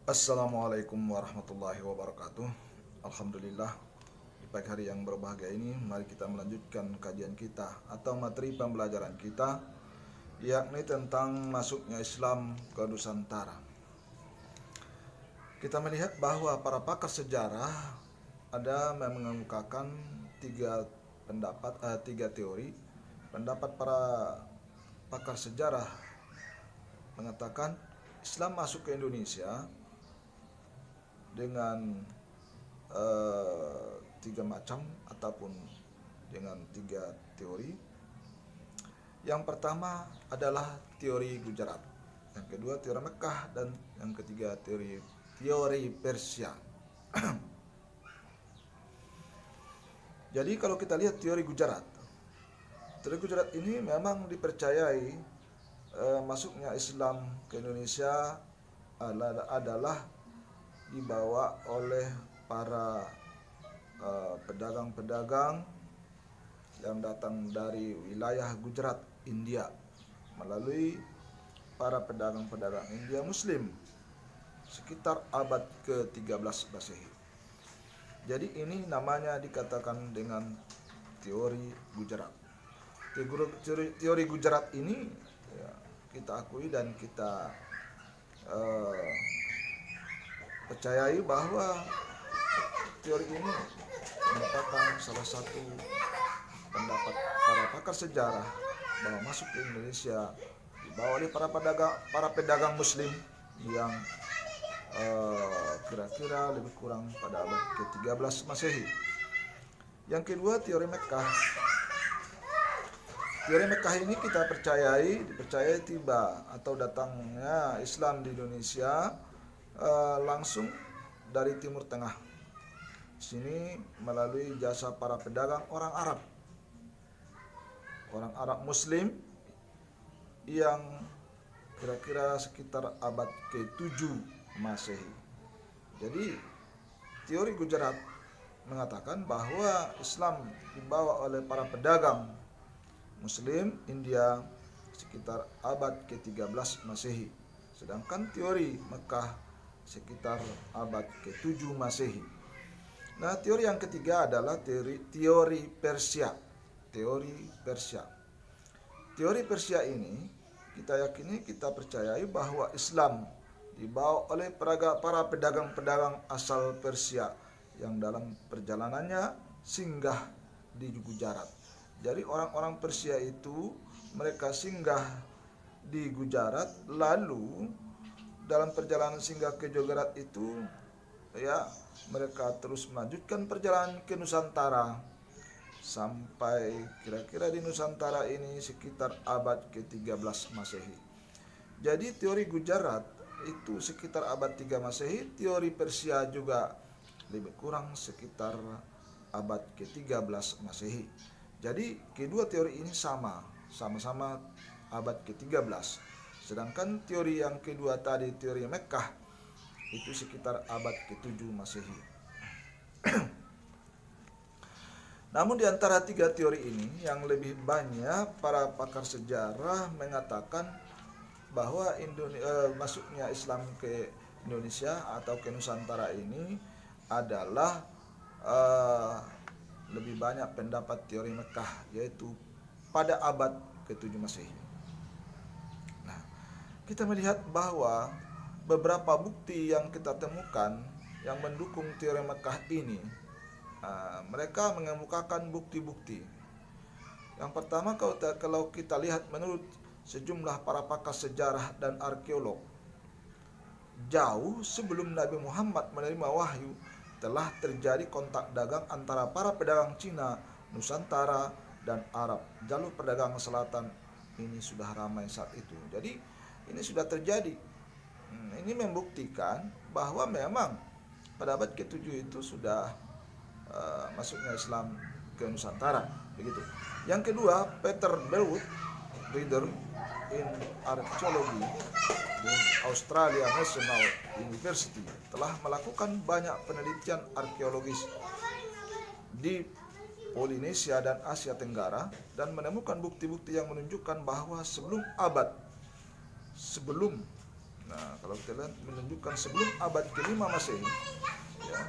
Assalamualaikum warahmatullahi wabarakatuh. Alhamdulillah, di pagi hari yang berbahagia ini mari kita melanjutkan kajian kita atau materi pembelajaran kita, yakni tentang masuknya Islam ke Nusantara. Kita melihat bahwa para pakar sejarah ada mengemukakan tiga teori. Pendapat para pakar sejarah mengatakan Islam masuk ke Indonesia dengan tiga macam ataupun dengan tiga teori. Yang pertama adalah teori Gujarat, yang kedua teori Mekah, dan yang ketiga teori Persia. Jadi kalau kita lihat teori Gujarat ini memang dipercayai masuknya Islam ke Indonesia adalah dibawa oleh para pedagang-pedagang yang datang dari wilayah Gujarat, India, melalui para pedagang-pedagang India Muslim sekitar abad ke-13 Masehi. Jadi ini namanya dikatakan dengan teori Gujarat. Teori Gujarat ini ya, kita akui dan kita percayai bahwa teori ini merupakan salah satu pendapat para pakar sejarah bahwa masuk ke Indonesia dibawa oleh para pedagang Muslim yang kira-kira lebih kurang pada abad ke-13 Masehi. Yang kedua, teori Mekah. Teori Mekah ini kita dipercayai tiba atau datangnya Islam di Indonesia langsung dari Timur Tengah. Sini melalui jasa para pedagang orang Arab Muslim yang kira-kira sekitar abad ke-7 Masehi. Jadi teori Gujarat mengatakan bahwa Islam dibawa oleh para pedagang Muslim India sekitar abad ke-13 Masehi. Sedangkan teori Mekah sekitar abad ke-7 Masehi. Nah, teori yang ketiga adalah teori Persia. Teori Persia ini kita percayai bahwa Islam dibawa oleh para pedagang-pedagang asal Persia yang dalam perjalanannya singgah di Gujarat. Jadi orang-orang Persia itu mereka singgah di Gujarat, lalu dalam perjalanan singgah ke Gujarat itu ya mereka terus melanjutkan perjalanan ke Nusantara sampai kira-kira di Nusantara ini sekitar abad ke-13 Masehi. Jadi teori Gujarat itu sekitar abad 3 Masehi, teori Persia juga lebih kurang sekitar abad ke-13 Masehi. Jadi kedua teori ini sama-sama abad ke-13. Sedangkan teori yang kedua tadi, teori Mekkah, itu sekitar abad ke-7 Masehi. Namun di antara tiga teori ini yang lebih banyak para pakar sejarah mengatakan bahwa masuknya Islam ke Indonesia atau ke Nusantara ini adalah lebih banyak pendapat teori Mekkah, yaitu pada abad ke-7 Masehi. Nah, kita melihat bahwa beberapa bukti yang kita temukan yang mendukung teori Mekkah ini, mereka mengemukakan bukti-bukti. Yang pertama, kalau kita lihat menurut sejumlah para pakar sejarah dan arkeolog, jauh sebelum Nabi Muhammad menerima wahyu telah terjadi kontak dagang antara para pedagang Cina, Nusantara, dan Arab. Jalur perdagangan selatan ini sudah ramai saat itu. Jadi ini sudah terjadi. Ini membuktikan bahwa memang pada abad ke-7 itu sudah masuknya Islam ke Nusantara, begitu. Yang kedua, Peter Bellwood, Reader in Archaeology di Australia National University, telah melakukan banyak penelitian arkeologis di Polinesia dan Asia Tenggara dan menemukan bukti-bukti yang menunjukkan bahwa sebelum Nah, kalau kita lihat menunjukkan sebelum abad ke-5 Masehi, ya.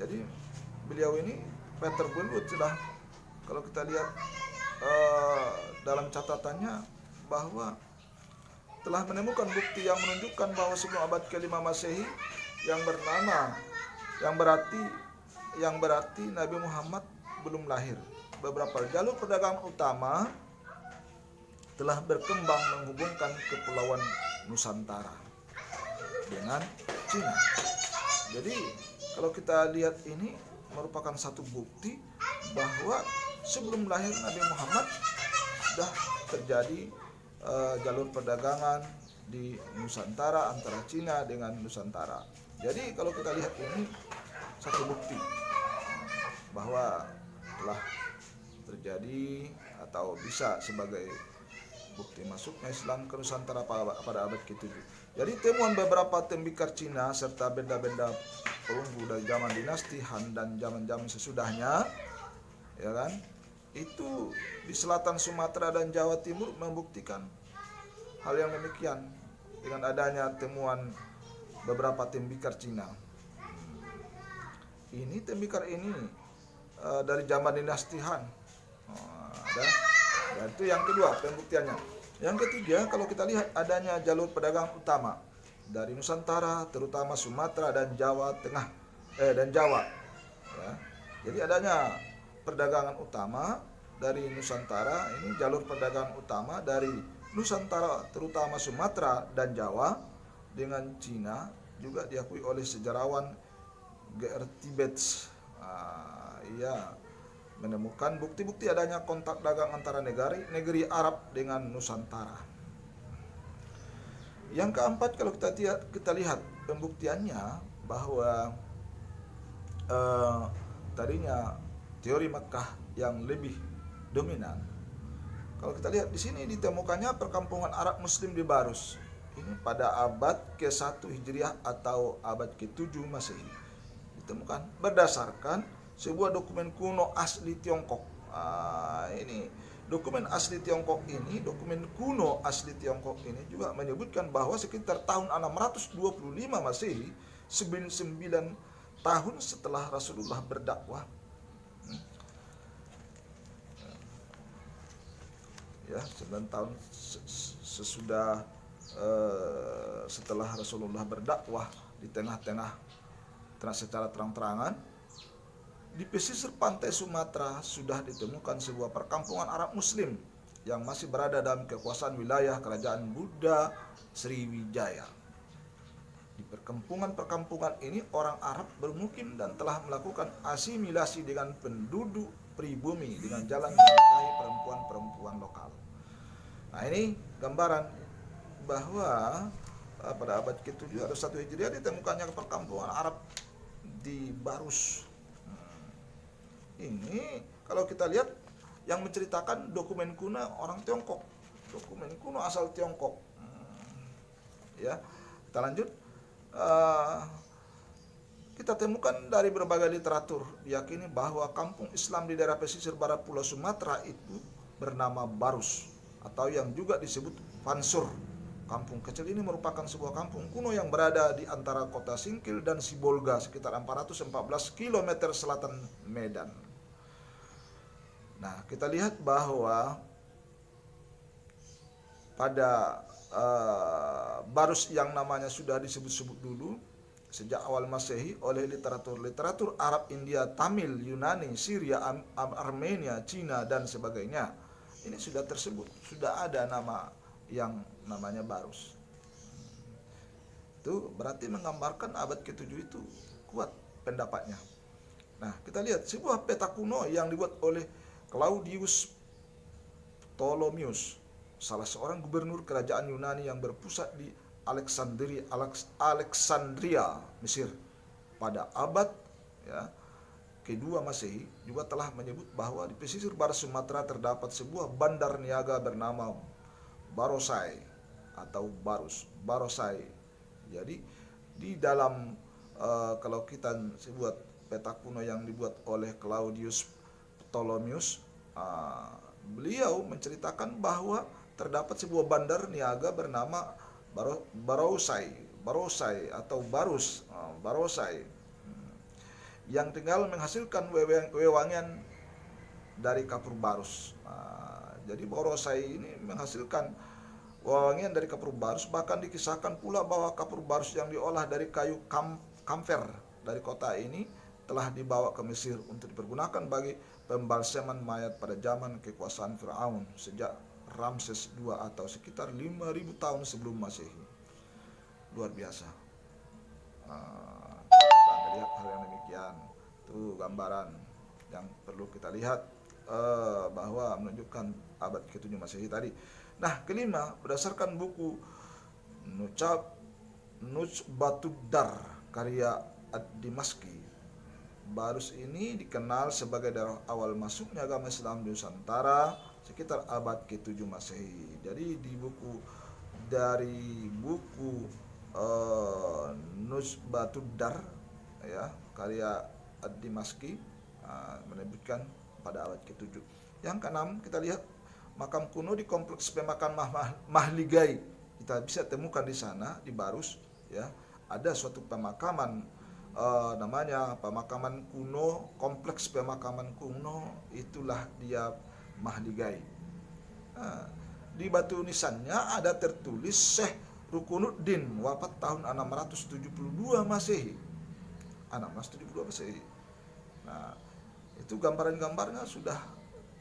Jadi beliau ini Peter Goldwood sudah, kalau kita lihat dalam catatannya, bahwa telah menemukan bukti yang menunjukkan bahwa sebelum abad ke-5 Masehi yang bernama yang berarti Nabi Muhammad belum lahir. Beberapa jalur perdagangan utama telah berkembang menghubungkan kepulauan Nusantara dengan Cina. Jadi kalau kita lihat ini merupakan satu bukti bahwa sebelum lahir Nabi Muhammad sudah terjadi jalur perdagangan di Nusantara antara Cina dengan Nusantara. Jadi kalau kita lihat ini satu bukti bahwa telah terjadi atau bisa sebagai bukti masuknya Islam ke Nusantara pada abad ke-7. Jadi temuan beberapa tembikar Cina serta benda-benda perunggu dari zaman dinasti Han dan zaman-zaman sesudahnya, ya kan, itu di selatan Sumatera dan Jawa Timur membuktikan hal yang demikian dengan adanya temuan beberapa tembikar Cina. Ini tembikar ini dari zaman dinasti Han. Ada. Dan itu yang kedua pembuktiannya. Yang ketiga, kalau kita lihat adanya jalur perdagangan utama dari Nusantara, terutama Sumatera dan Jawa Tengah dan Jawa. Ya. Jadi adanya perdagangan utama dari Nusantara, ini jalur perdagangan utama dari Nusantara, terutama Sumatera dan Jawa dengan Cina, juga diakui oleh sejarawan G.R. Tibbets. Ia menemukan bukti-bukti adanya kontak dagang antara negeri Arab dengan Nusantara. Yang keempat, kalau kita lihat pembuktiannya bahwa tadinya teori Mekah yang lebih dominan. Kalau kita lihat di sini ditemukannya perkampungan Arab Muslim di Barus. Ini pada abad ke-1 Hijriah atau abad ke-7 Masehi. Ditemukan berdasarkan sebuah dokumen kuno asli Tiongkok. Ini dokumen kuno asli Tiongkok ini juga menyebutkan bahwa sekitar tahun 625 Masehi, 99 tahun setelah Rasulullah berdakwah, ya 9 tahun sesudah setelah Rasulullah berdakwah di tengah-tengah secara terang-terangan, di pesisir pantai Sumatera sudah ditemukan sebuah perkampungan Arab Muslim yang masih berada dalam kekuasaan wilayah kerajaan Buddha Sriwijaya. Di perkampungan ini orang Arab bermukim dan telah melakukan asimilasi dengan penduduk pribumi dengan jalan menikahi perempuan-perempuan lokal. Nah, ini gambaran bahwa pada abad ke-7 atau 1 Hijriah ditemukannya perkampungan Arab di Barus. Ini kalau kita lihat yang menceritakan dokumen kuno orang Tiongkok, dokumen kuno asal Tiongkok. Ya, kita lanjut. Kita temukan dari berbagai literatur diyakini bahwa kampung Islam di daerah pesisir barat Pulau Sumatera itu bernama Barus atau yang juga disebut Pansur. Kampung kecil ini merupakan sebuah kampung kuno yang berada di antara kota Singkil dan Sibolga sekitar 414 km selatan Medan. Nah, kita lihat bahwa pada Barus yang namanya sudah disebut-sebut dulu sejak awal Masehi oleh literatur Arab, India, Tamil, Yunani, Syria, Armenia, Cina dan sebagainya. Ini sudah tersebut, sudah ada nama yang namanya Barus. Itu berarti menggambarkan abad ke-7 itu kuat pendapatnya. Nah, kita lihat sebuah peta kuno yang dibuat oleh Claudius Ptolemaeus, salah seorang gubernur kerajaan Yunani yang berpusat di Alexandria, Mesir. Pada abad kedua Masehi juga telah menyebut bahwa di pesisir barat Sumatera terdapat sebuah bandar niaga bernama Barosai atau Barosai. Jadi di dalam kalau kita sebut peta kuno yang dibuat oleh Claudius Ptolemaeus, beliau menceritakan bahwa terdapat sebuah bandar niaga bernama Barosai atau Barosai, yang tinggal menghasilkan wewangian dari kapur barus. Jadi Barosai ini menghasilkan wewangian dari kapur barus, bahkan dikisahkan pula bahwa kapur barus yang diolah dari kayu kamfer dari kota ini telah dibawa ke Mesir untuk dipergunakan bagi pembalseman mayat pada zaman kekuasaan Firaun sejak Ramses II atau sekitar 5.000 tahun sebelum Masehi. Luar biasa. Kita lihat hal yang demikian. Itu gambaran yang perlu kita lihat, bahwa menunjukkan abad ke-7 Masehi tadi. Nah, kelima, berdasarkan buku Nuchbatud Dar karya Ad-Dimashqi, Barus ini dikenal sebagai daerah awal masuknya agama Islam di Nusantara sekitar abad ke-7 Masehi. Jadi di buku Nuchbatud Dar ya karya Ad-Dimashqi menyebutkan pada abad ke-7. Yang keenam, kita lihat makam kuno di kompleks pemakaman Mahligai. Kita bisa temukan di sana di Barus ya. Ada suatu pemakaman namanya pemakaman kuno, kompleks pemakaman kuno, itulah dia Mahligai. Di batu nisannya ada tertulis Syekh Rukunuddin wafat tahun 672 Masehi. 672 Masehi. Nah, itu gambaran-gambarnya sudah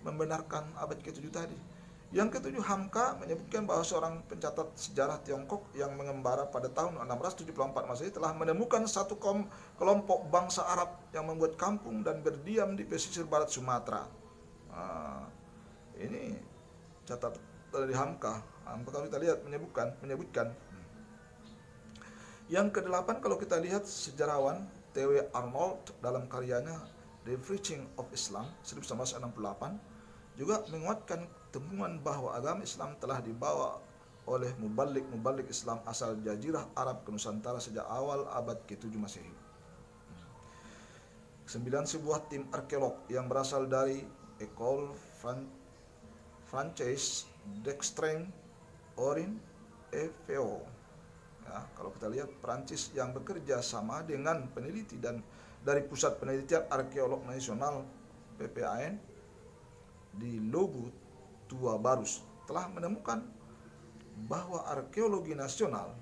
membenarkan abad ke-7 tadi. Yang ke-7, Hamka menyebutkan bahwa seorang pencatat sejarah Tiongkok yang mengembara pada tahun 674 Masehi telah menemukan satu kelompok bangsa Arab yang membuat kampung dan berdiam di pesisir barat Sumatera. Ini catat dari Hamka. Kalau kita lihat menyebutkan. Yang ke-8, kalau kita lihat sejarawan T.W. Arnold dalam karyanya The Preaching of Islam 1968 juga menguatkan temuan bahwa agama Islam telah dibawa oleh mubalik Islam asal Jazirah Arab ke Nusantara sejak awal abad ke-7 Masehi. 9, sebuah tim arkeolog yang berasal dari École Française d'Extrême Orient (EFO). Ya, kalau kita lihat Prancis yang bekerja sama dengan peneliti dan dari Pusat Penelitian Arkeolog Nasional PPAN di Lobu Tua Barus telah menemukan bahwa arkeologi nasional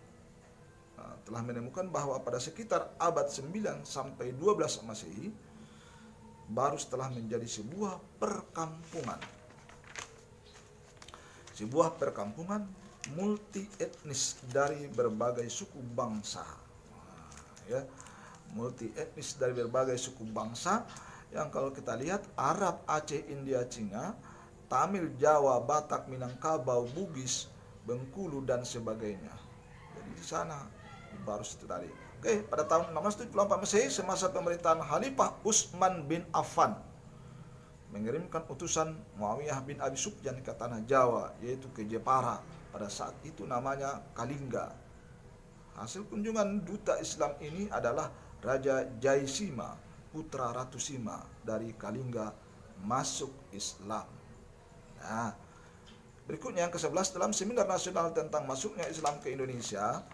telah menemukan bahwa pada sekitar abad 9 sampai 12 Masehi Barus telah menjadi sebuah perkampungan multi etnis dari berbagai suku bangsa. Ya, multi etnis dari berbagai suku bangsa yang kalau kita lihat Arab, Aceh, India, Cina, Tamil, Jawa, Batak, Minangkabau, Bugis, Bengkulu dan sebagainya. Jadi di sana di Barus itu tadi. Oke, pada tahun 674 Masehi semasa pemerintahan Khalifah Utsman bin Affan mengirimkan utusan Muawiyah bin Abi Sufyan ke tanah Jawa, yaitu ke Jepara. Pada saat itu namanya Kalingga. Hasil kunjungan duta Islam ini adalah Raja Jaisima, putra Ratu Sima dari Kalingga, masuk Islam. Nah, berikutnya yang ke-11, dalam seminar nasional tentang masuknya Islam ke Indonesia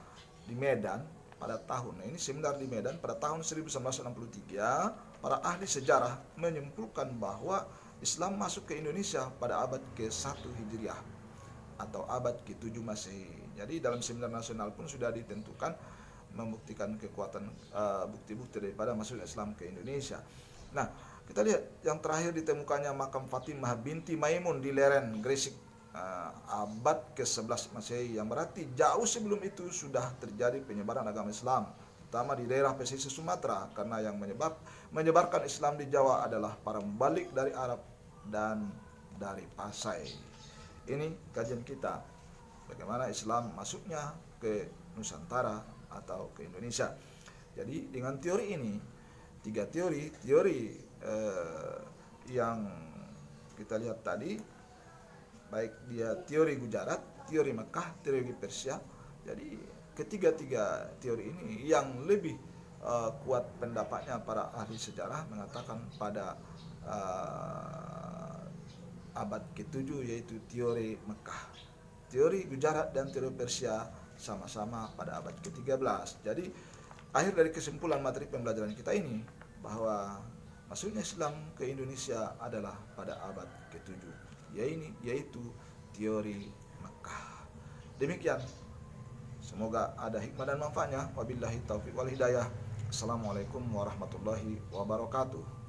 di Medan pada tahun ini seminar di Medan pada tahun 1963, para ahli sejarah menyimpulkan bahwa Islam masuk ke Indonesia pada abad ke-1 Hijriah atau abad ke-7 Masehi. Jadi dalam seminar nasional pun sudah ditentukan membuktikan kekuatan bukti-bukti daripada masuk Islam ke Indonesia. Nah, kita lihat yang terakhir ditemukannya makam Fatimah binti Maimun di Leren, Gresik, abad ke-11 Masehi, yang berarti jauh sebelum itu sudah terjadi penyebaran agama Islam, terutama di daerah pesisir Sumatera, karena yang menyebarkan Islam di Jawa adalah para mubalik dari Arab dan dari Pasai. Ini kajian kita bagaimana Islam masuknya ke Nusantara atau ke Indonesia. Jadi dengan teori ini, 3 teori yang kita lihat tadi, baik dia teori Gujarat, teori Mekah, teori Persia. Jadi ketiga teori ini yang lebih kuat pendapatnya para ahli sejarah mengatakan pada abad ke-7, yaitu teori Mekah. Teori Gujarat dan teori Persia sama-sama pada abad ke-13. Jadi akhir dari kesimpulan materi pembelajaran kita ini bahwa masuknya Islam ke Indonesia adalah pada abad ke-7, yaitu teori Makkah. Demikian, semoga ada hikmah dan manfaatnya. Wabillahi taufiq wal hidayah. Assalamualaikum warahmatullahi wabarakatuh.